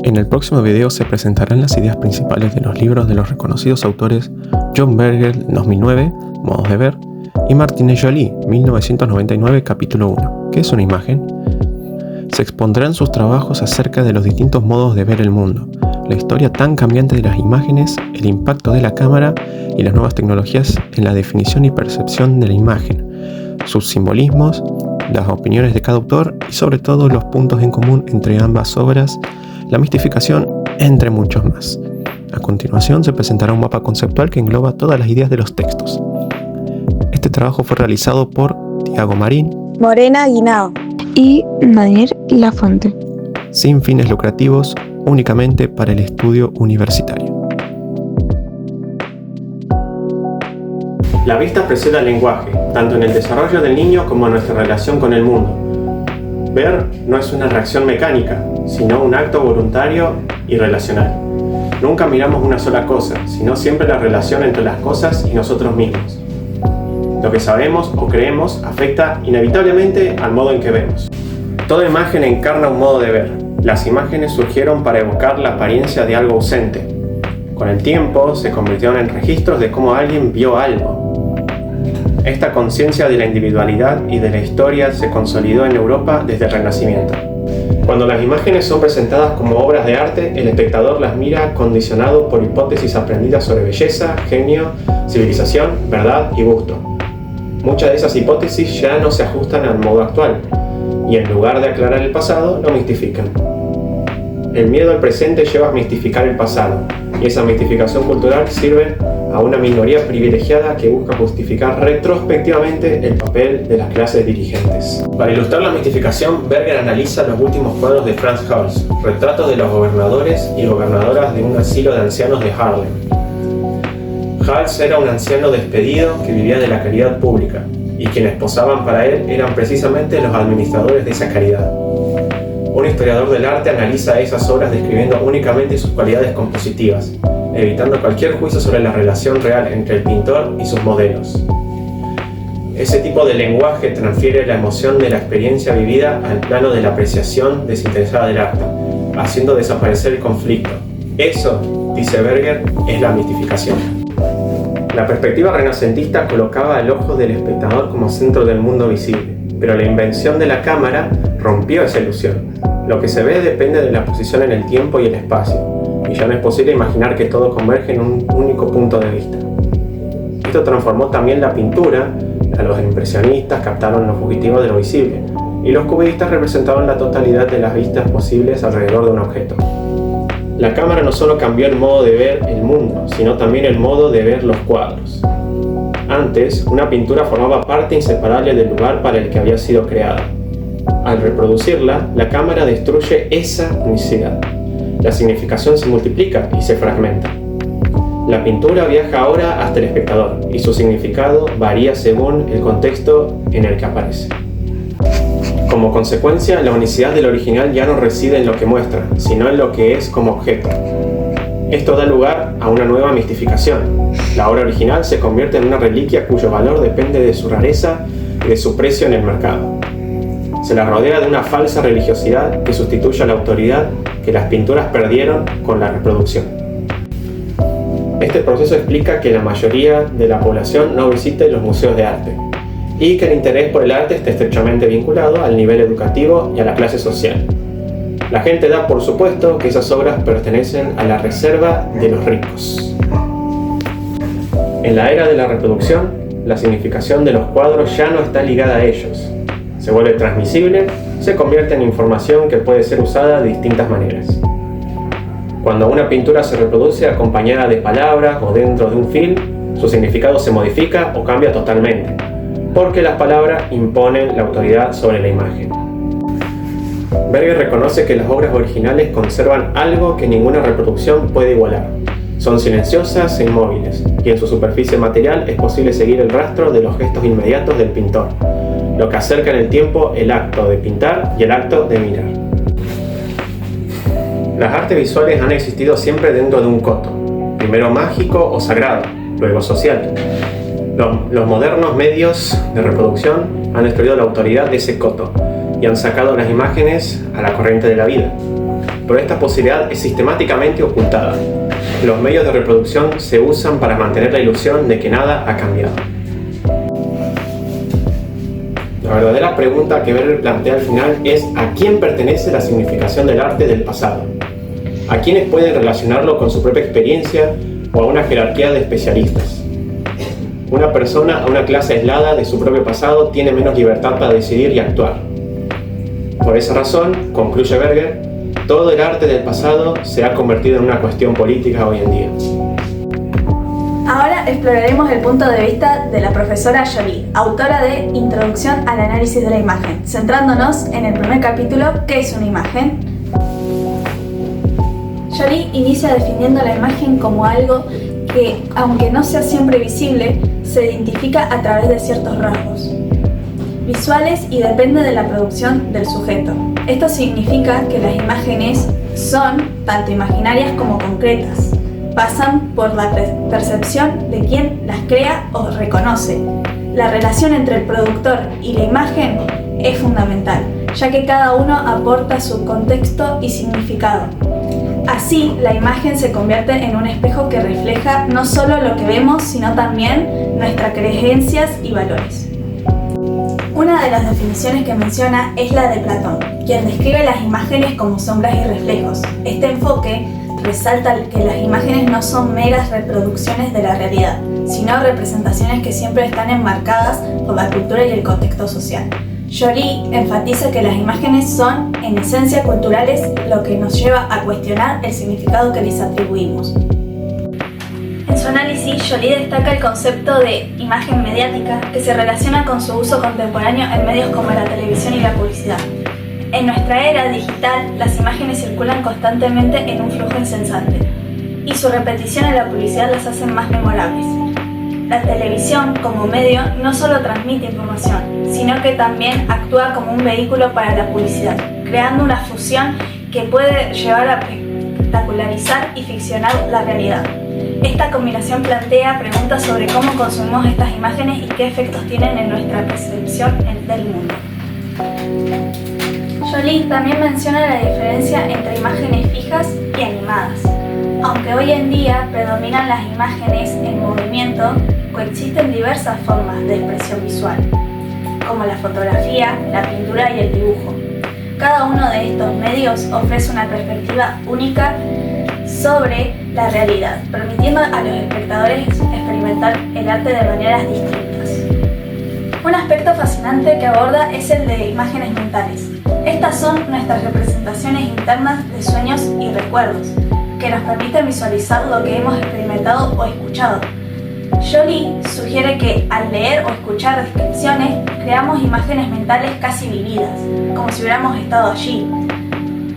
En el próximo video se presentarán las ideas principales de los libros de los reconocidos autores John Berger, 2009, Modos de ver, y Martine Joly, 1999, capítulo 1, ¿qué es una imagen? Se expondrán sus trabajos acerca de los distintos modos de ver el mundo, la historia tan cambiante de las imágenes, el impacto de la cámara y las nuevas tecnologías en la definición y percepción de la imagen, sus simbolismos, las opiniones de cada autor y sobre todo los puntos en común entre ambas obras, la mistificación, entre muchos más. A continuación se presentará un mapa conceptual que engloba todas las ideas de los textos. Este trabajo fue realizado por Tiago Marín, Morena Guinao y Nadir Lafuente, sin fines lucrativos, únicamente para el estudio universitario. La vista precede al lenguaje, tanto en el desarrollo del niño como en nuestra relación con el mundo. Ver no es una reacción mecánica, sino un acto voluntario y relacional. Nunca miramos una sola cosa, sino siempre la relación entre las cosas y nosotros mismos. Lo que sabemos o creemos afecta inevitablemente al modo en que vemos. Toda imagen encarna un modo de ver. Las imágenes surgieron para evocar la apariencia de algo ausente. Con el tiempo se convirtieron en registros de cómo alguien vio algo. Esta conciencia de la individualidad y de la historia se consolidó en Europa desde el Renacimiento. Cuando las imágenes son presentadas como obras de arte, el espectador las mira condicionado por hipótesis aprendidas sobre belleza, genio, civilización, verdad y gusto. Muchas de esas hipótesis ya no se ajustan al modo actual, y en lugar de aclarar el pasado, lo mistifican. El miedo al presente lleva a mistificar el pasado, y esa mistificación cultural sirve a una minoría privilegiada que busca justificar retrospectivamente el papel de las clases dirigentes. Para ilustrar la mistificación, Berger analiza los últimos cuadros de Frans Hals, retratos de los gobernadores y gobernadoras de un asilo de ancianos de Haarlem. Hals era un anciano despedido que vivía de la caridad pública, y quienes posaban para él eran precisamente los administradores de esa caridad. Un historiador del arte analiza esas obras describiendo únicamente sus cualidades compositivas, evitando cualquier juicio sobre la relación real entre el pintor y sus modelos. Ese tipo de lenguaje transfiere la emoción de la experiencia vivida al plano de la apreciación desinteresada del arte, haciendo desaparecer el conflicto. Eso, dice Berger, es la mistificación. La perspectiva renacentista colocaba el ojo del espectador como centro del mundo visible, pero la invención de la cámara rompió esa ilusión. Lo que se ve depende de la posición en el tiempo y el espacio, y ya no es posible imaginar que todo converge en un único punto de vista. Esto transformó también la pintura. A los impresionistas captaron lo fugitivo de lo visible, y los cubistas representaron la totalidad de las vistas posibles alrededor de un objeto. La cámara no solo cambió el modo de ver el mundo, sino también el modo de ver los cuadros. Antes, una pintura formaba parte inseparable del lugar para el que había sido creada. Al reproducirla, la cámara destruye esa unicidad. La significación se multiplica y se fragmenta. La pintura viaja ahora hasta el espectador, y su significado varía según el contexto en el que aparece. Como consecuencia, la unicidad del original ya no reside en lo que muestra, sino en lo que es como objeto. Esto da lugar a una nueva mistificación. La obra original se convierte en una reliquia cuyo valor depende de su rareza y de su precio en el mercado. Se la rodea de una falsa religiosidad que sustituye a la autoridad que las pinturas perdieron con la reproducción. Este proceso explica que la mayoría de la población no visite los museos de arte, y que el interés por el arte esté estrechamente vinculado al nivel educativo y a la clase social. La gente da por supuesto que esas obras pertenecen a la reserva de los ricos. En la era de la reproducción, la significación de los cuadros ya no está ligada a ellos. Se vuelve transmisible, se convierte en información que puede ser usada de distintas maneras. Cuando una pintura se reproduce acompañada de palabras o dentro de un film, su significado se modifica o cambia totalmente, porque las palabras imponen la autoridad sobre la imagen. Berger reconoce que las obras originales conservan algo que ninguna reproducción puede igualar. Son silenciosas e inmóviles, y en su superficie material es posible seguir el rastro de los gestos inmediatos del pintor, lo que acerca en el tiempo el acto de pintar y el acto de mirar. Las artes visuales han existido siempre dentro de un coto, primero mágico o sagrado, luego social. Los modernos medios de reproducción han destruido la autoridad de ese coto y han sacado las imágenes a la corriente de la vida. pero esta posibilidad es sistemáticamente ocultada. Los medios de reproducción se usan para mantener la ilusión de que nada ha cambiado. La verdadera pregunta que Berger plantea al final es ¿a quién pertenece la significación del arte del pasado? ¿A quiénes pueden relacionarlo con su propia experiencia o a una jerarquía de especialistas? Una persona a una clase aislada de su propio pasado tiene menos libertad para decidir y actuar. Por esa razón, concluye Berger, todo el arte del pasado se ha convertido en una cuestión política hoy en día. Ahora exploraremos el punto de vista de la profesora Jolie, autora de Introducción al análisis de la imagen, centrándonos en el primer capítulo, ¿qué es una imagen? Jolie inicia definiendo la imagen como algo que, aunque no sea siempre visible, se identifica a través de ciertos rasgos visuales y depende de la producción del sujeto. Esto significa que las imágenes son tanto imaginarias como concretas. Pasan por la percepción de quien las crea o reconoce. La relación entre el productor y la imagen es fundamental, ya que cada uno aporta su contexto y significado. Así, la imagen se convierte en un espejo que refleja no solo lo que vemos, sino también nuestras creencias y valores. Una de las definiciones que menciona es la de Platón, quien describe las imágenes como sombras y reflejos. Este enfoque resalta que las imágenes no son meras reproducciones de la realidad, sino representaciones que siempre están enmarcadas por la cultura y el contexto social. Jolie enfatiza que las imágenes son, en esencia, culturales, lo que nos lleva a cuestionar el significado que les atribuimos. En su análisis, Jolie destaca el concepto de imagen mediática que se relaciona con su uso contemporáneo en medios como la televisión y la publicidad. En nuestra era digital, las imágenes circulan constantemente en un flujo incesante y su repetición en la publicidad las hace más memorables. La televisión, como medio, no solo transmite información, sino que también actúa como un vehículo para la publicidad, creando una fusión que puede llevar a espectacularizar y ficcionar la realidad. Esta combinación plantea preguntas sobre cómo consumimos estas imágenes y qué efectos tienen en nuestra percepción del mundo. Jolie también menciona la diferencia entre imágenes fijas y animadas. Aunque hoy en día predominan las imágenes en movimiento, coexisten diversas formas de expresión visual, como la fotografía, la pintura y el dibujo. Cada uno de estos medios ofrece una perspectiva única sobre la realidad, permitiendo a los espectadores experimentar el arte de maneras distintas. Un aspecto fascinante que aborda es el de imágenes mentales. Estas son nuestras representaciones internas de sueños y recuerdos, que nos permiten visualizar lo que hemos experimentado o escuchado. Jolie sugiere que al leer o escuchar descripciones, creamos imágenes mentales casi vividas, como si hubiéramos estado allí.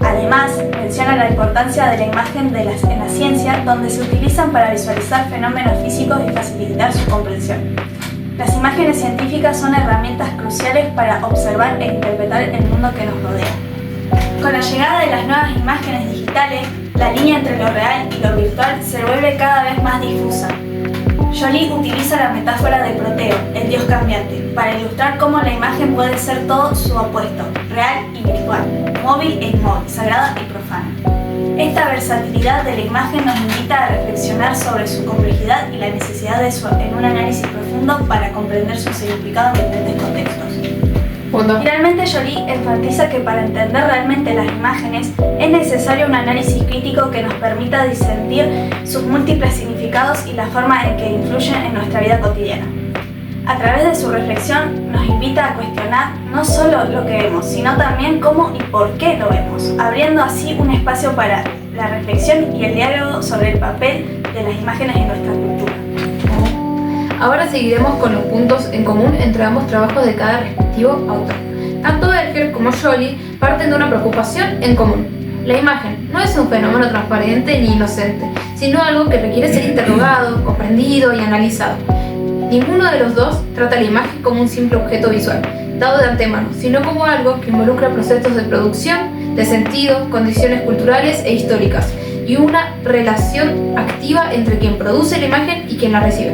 Además, menciona la importancia de la imagen en la ciencia, donde se utilizan para visualizar fenómenos físicos y facilitar su comprensión. Las imágenes científicas son herramientas cruciales para observar e interpretar el mundo que nos rodea. Con la llegada de las nuevas imágenes digitales, la línea entre lo real y lo virtual se vuelve cada vez más difusa. Jolie utiliza la metáfora de Proteo, el dios cambiante, para ilustrar cómo la imagen puede ser todo su opuesto, real y virtual, móvil e inmóvil, sagrada y profana. Esta versatilidad de la imagen nos invita a reflexionar sobre su complejidad y la necesidad en un análisis profundo para comprender su significado en diferentes contextos. Finalmente, Jolie enfatiza que para entender realmente las imágenes es necesario un análisis crítico que nos permita discernir sus múltiples significados y la forma en que influyen en nuestra vida cotidiana. A través de su reflexión nos invita a cuestionar no solo lo que vemos, sino también cómo y por qué lo vemos, abriendo así un espacio para la reflexión y el diálogo sobre el papel de las imágenes en nuestra cultura. Ahora seguiremos con los puntos en común entre ambos trabajos de cada respectivo autor. Tanto Berger como Jolie parten de una preocupación en común. La imagen no es un fenómeno transparente ni inocente, sino algo que requiere ser interrogado, comprendido y analizado. Ninguno de los dos trata la imagen como un simple objeto visual, dado de antemano, sino como algo que involucra procesos de producción, de sentido, condiciones culturales e históricas, y una relación activa entre quien produce la imagen y quien la recibe.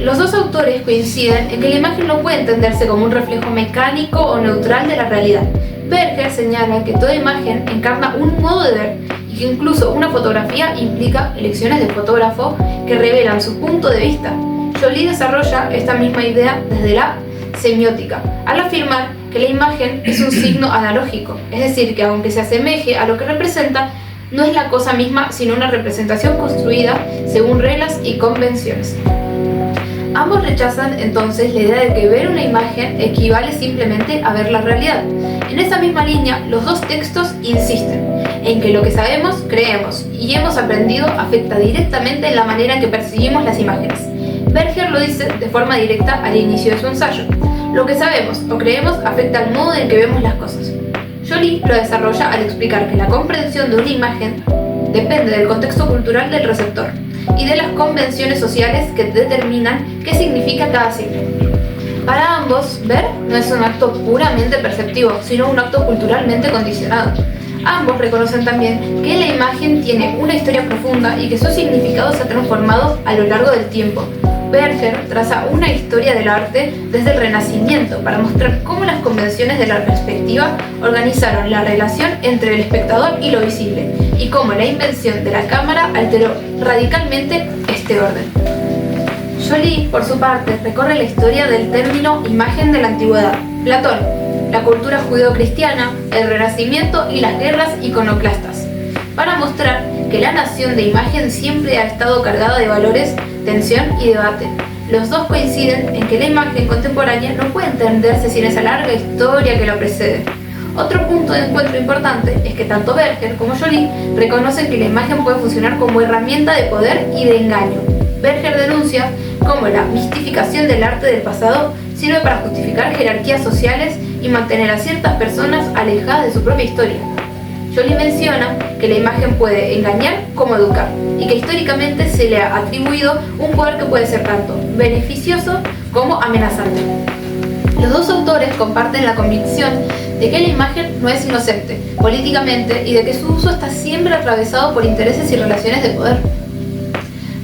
Los dos autores coinciden en que la imagen no puede entenderse como un reflejo mecánico o neutral de la realidad. Berger señala que toda imagen encarna un modo de ver y que incluso una fotografía implica elecciones del fotógrafo que revelan su punto de vista. Joly desarrolla esta misma idea desde la semiótica, al afirmar que la imagen es un signo analógico, es decir, que aunque se asemeje a lo que representa, no es la cosa misma, sino una representación construida según reglas y convenciones. Ambos rechazan entonces la idea de que ver una imagen equivale simplemente a ver la realidad. En esa misma línea, los dos textos insisten en que lo que sabemos, creemos y hemos aprendido afecta directamente en la manera en que percibimos las imágenes. Berger lo dice de forma directa al inicio de su ensayo. Lo que sabemos o creemos afecta al modo en que vemos las cosas. Joly lo desarrolla al explicar que la comprensión de una imagen depende del contexto cultural del receptor y de las convenciones sociales que determinan qué significa cada signo. Para ambos, ver no es un acto puramente perceptivo, sino un acto culturalmente condicionado. Ambos reconocen también que la imagen tiene una historia profunda y que su significado se ha transformado a lo largo del tiempo. Berger traza una historia del arte desde el Renacimiento para mostrar cómo las convenciones de la perspectiva organizaron la relación entre el espectador y lo visible, y cómo la invención de la cámara alteró radicalmente este orden. Joly, por su parte, recorre la historia del término imagen de la antigüedad, Platón, la cultura judeo-cristiana, el Renacimiento y las guerras iconoclastas, para mostrar que la noción de imagen siempre ha estado cargada de valores, tensión y debate. Los dos coinciden en que la imagen contemporánea no puede entenderse sin esa larga historia que la precede. Otro punto de encuentro importante es que tanto Berger como Joly reconocen que la imagen puede funcionar como herramienta de poder y de engaño. Berger denuncia cómo la mistificación del arte del pasado sirve para justificar jerarquías sociales y mantener a ciertas personas alejadas de su propia historia. Joly menciona que la imagen puede engañar como educar y que históricamente se le ha atribuido un poder que puede ser tanto beneficioso como amenazante. Los dos autores comparten la convicción de que la imagen no es inocente políticamente y de que su uso está siempre atravesado por intereses y relaciones de poder.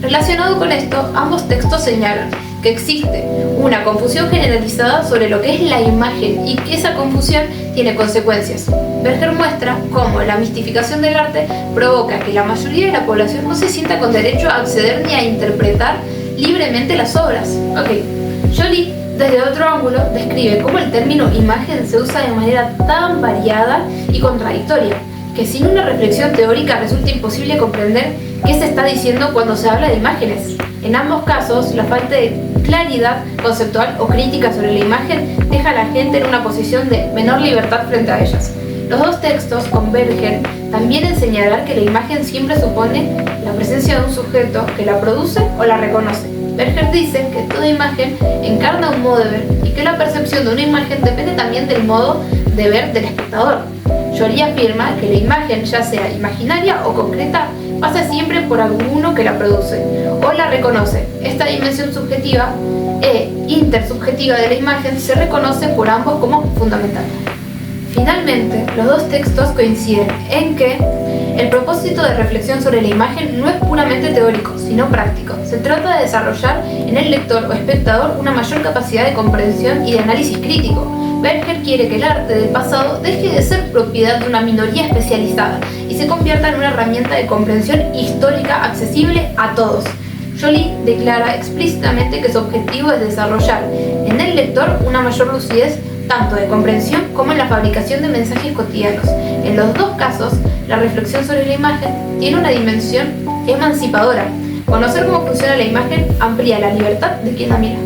Relacionado con esto, ambos textos señalan que existe una confusión generalizada sobre lo que es la imagen y que esa confusión tiene consecuencias. Berger muestra cómo la mistificación del arte provoca que la mayoría de la población no se sienta con derecho a acceder ni a interpretar libremente las obras. Joly, desde otro ángulo, describe cómo el término imagen se usa de manera tan variada y contradictoria, que sin una reflexión teórica resulta imposible comprender qué se está diciendo cuando se habla de imágenes. En ambos casos, la falta de claridad conceptual o crítica sobre la imagen deja a la gente en una posición de menor libertad frente a ellas. Los dos textos convergen también en señalar que la imagen siempre supone la presencia de un sujeto que la produce o la reconoce. Berger dice que toda imagen encarna un modo de ver y que la percepción de una imagen depende también del modo de ver del espectador. Joly afirma que la imagen, ya sea imaginaria o concreta, pasa siempre por alguno que la produce o la reconoce. Esta dimensión subjetiva e intersubjetiva de la imagen se reconoce por ambos como fundamental. Finalmente, los dos textos coinciden en que el propósito de reflexión sobre la imagen no es puramente teórico, sino práctico. Se trata de desarrollar en el lector o espectador una mayor capacidad de comprensión y de análisis crítico. Berger quiere que el arte del pasado deje de ser propiedad de una minoría especializada y se convierta en una herramienta de comprensión histórica accesible a todos. Joly declara explícitamente que su objetivo es desarrollar en el lector una mayor lucidez tanto de comprensión como en la fabricación de mensajes cotidianos. En los dos casos, la reflexión sobre la imagen tiene una dimensión emancipadora. Conocer cómo funciona la imagen amplía la libertad de quien la mira.